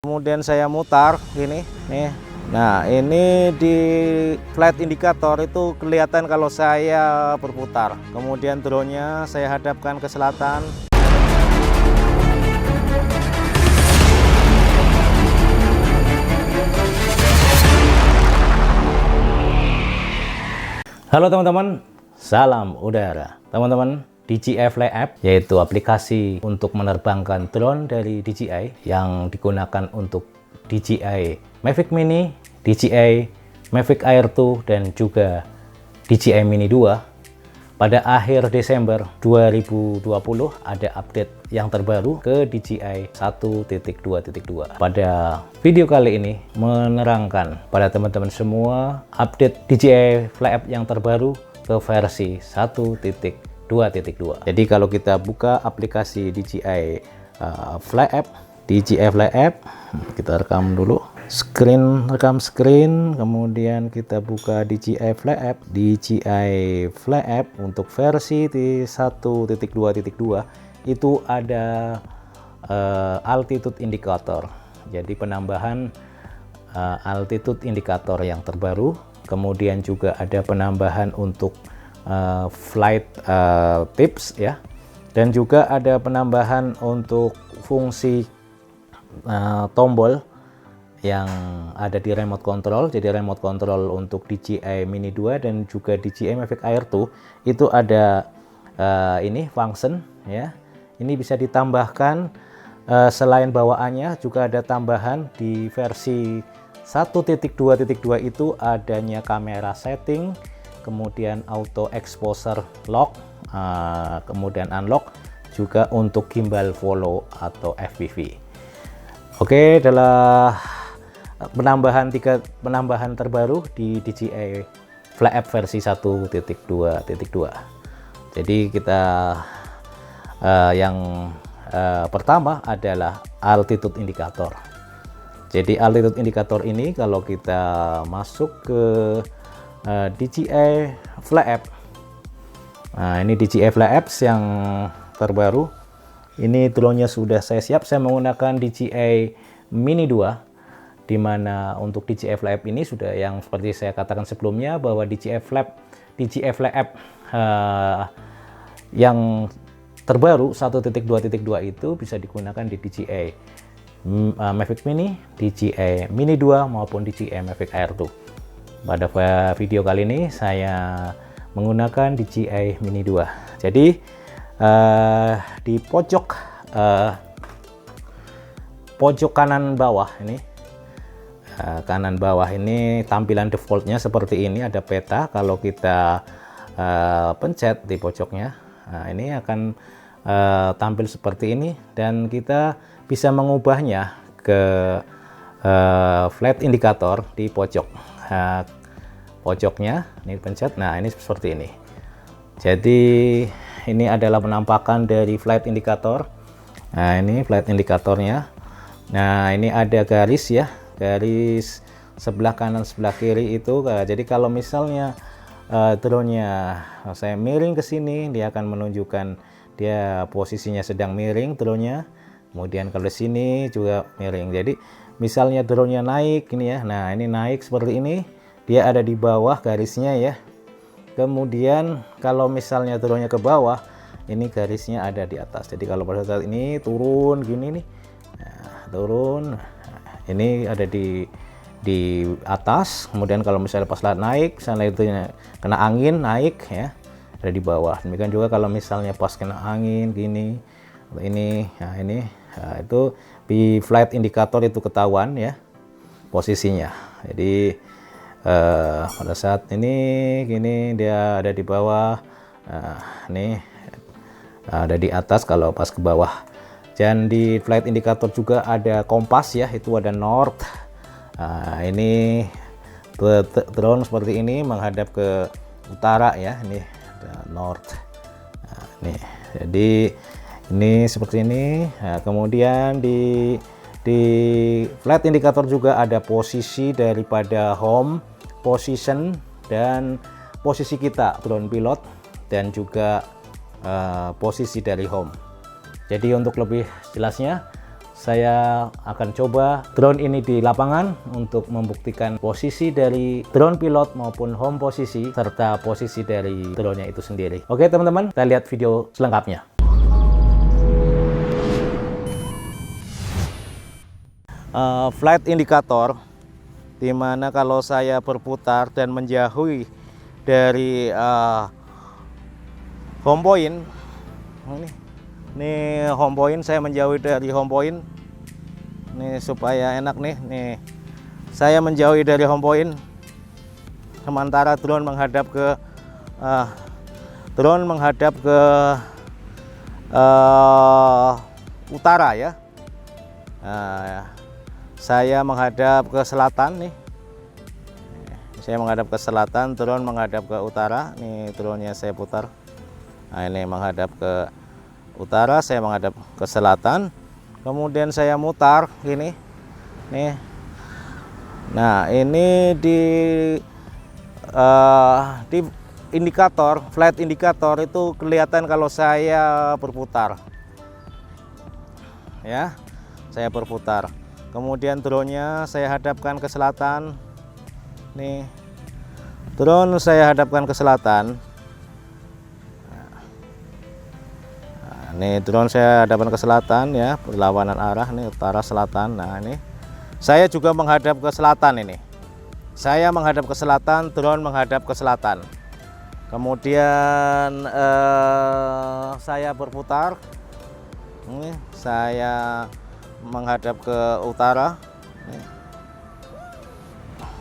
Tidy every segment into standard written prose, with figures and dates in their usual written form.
Kemudian saya mutar gini nih. Nah, ini di flight indikator itu kelihatan kalau saya berputar. Kemudian drone-nya saya hadapkan ke selatan. Halo teman-teman, salam udara. Teman-teman, DJI Fly App yaitu aplikasi untuk menerbangkan drone dari DJI yang digunakan untuk DJI Mavic Mini, DJI Mavic Air 2 dan juga DJI Mini 2. Pada akhir Desember 2020 ada update yang terbaru ke DJI 1.2.2. Pada video kali ini menerangkan pada teman-teman semua update DJI Fly App yang terbaru ke versi 1.2.2. Jadi kalau kita buka aplikasi DJI Fly App, kita rekam dulu rekam screen, kemudian kita buka DJI Fly App untuk versi 1.2.2 itu ada altitude indicator. Jadi penambahan altitude indicator yang terbaru, kemudian juga ada penambahan untuk flight tips ya, dan juga ada penambahan untuk fungsi tombol yang ada di remote control. Jadi remote control untuk DJI Mini 2 dan juga DJI Mavic Air 2 itu ada ini function ya. Ini bisa ditambahkan selain bawaannya juga ada tambahan di versi 1.2.2 itu adanya kamera setting, kemudian auto exposure lock, kemudian unlock, juga untuk gimbal follow atau FPV. Oke, adalah penambahan terbaru di DJI Fly App versi 1.2.2. Jadi kita yang pertama adalah altitude indicator. Jadi altitude indicator ini kalau kita masuk ke DJI Fly App, nah ini DJI Fly Apps yang terbaru. Ini drone-nya sudah saya siap, saya menggunakan DJI Mini 2, dimana untuk DJI Fly App ini sudah yang seperti saya katakan sebelumnya bahwa DJI Fly App yang terbaru 1.2.2 itu bisa digunakan di DJI Mavic Mini, DJI Mini 2 maupun DJI Mavic Air 2. Pada video kali ini saya menggunakan DJI Mini 2. Jadi di pojok kanan bawah ini, tampilan defaultnya seperti ini, ada peta. Kalau kita pencet di pojoknya, nah ini akan tampil seperti ini, dan kita bisa mengubahnya ke flight indicator di pojok pojoknya. Ini pencet, nah ini seperti ini. Jadi ini adalah penampakan dari flight indicator. Nah ini flight indikatornya. Nah ini ada garis ya, garis sebelah kanan sebelah kiri itu. Jadi kalau misalnya drone-nya saya miring ke sini, dia akan menunjukkan dia posisinya sedang miring drone-nya. Kemudian kalau di sini juga miring. Jadi misalnya drone-nya naik ini ya, nah ini naik seperti ini, dia ada di bawah garisnya ya. Kemudian kalau misalnya drone-nya ke bawah, ini garisnya ada di atas. Jadi kalau pada saat ini turun gini nih, nah, turun, nah, ini ada di atas. Kemudian kalau misalnya pas naik, misalnya itu kena angin naik ya, ada di bawah. Demikian juga kalau misalnya pas kena angin gini, ini, nah ini, nah, itu di flight indicator itu ketahuan ya posisinya. Jadi pada saat ini gini dia ada di bawah, nih ada di atas kalau pas ke bawah. Dan di flight indicator juga ada kompas ya, itu ada north. Ini drone seperti ini menghadap ke utara ya, ini ada north. Nih jadi ini seperti ini. Nah, kemudian di flight indicator juga ada posisi daripada home position dan posisi kita drone pilot, dan juga posisi dari home. Jadi untuk lebih jelasnya saya akan coba drone ini di lapangan untuk membuktikan posisi dari drone pilot maupun home posisi serta posisi dari drone-nya itu sendiri. Oke teman-teman, kita lihat video selengkapnya. Flight indicator, dimana kalau saya berputar dan menjauhi dari home point, ini home point, saya menjauhi dari home point nih supaya enak nih, saya menjauhi dari home point sementara drone menghadap ke utara ya. Saya menghadap ke selatan nih. Saya menghadap ke selatan, drone menghadap ke utara. Nih drone-nya saya putar. Nah, ini menghadap ke utara, saya menghadap ke selatan. Kemudian saya mutar gini. Nih. Nah, ini di indikator, flight indikator itu kelihatan kalau saya berputar. Ya. Saya berputar. Kemudian drone-nya saya hadapkan ke selatan. Nih, drone saya hadapkan ke selatan. Nah, nih drone saya hadapkan ke selatan ya, berlawanan arah nih, utara selatan. Nah, ini saya juga menghadap ke selatan ini. Saya menghadap ke selatan, drone menghadap ke selatan. Kemudian saya berputar. Ini saya menghadap ke utara.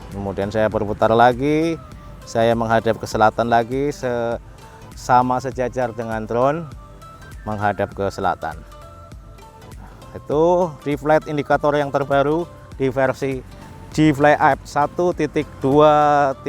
Kemudian saya berputar lagi, saya menghadap ke selatan lagi, sama sejajar dengan drone menghadap ke selatan. Itu di flight indikator yang terbaru di versi G-Fly App 1.2.2.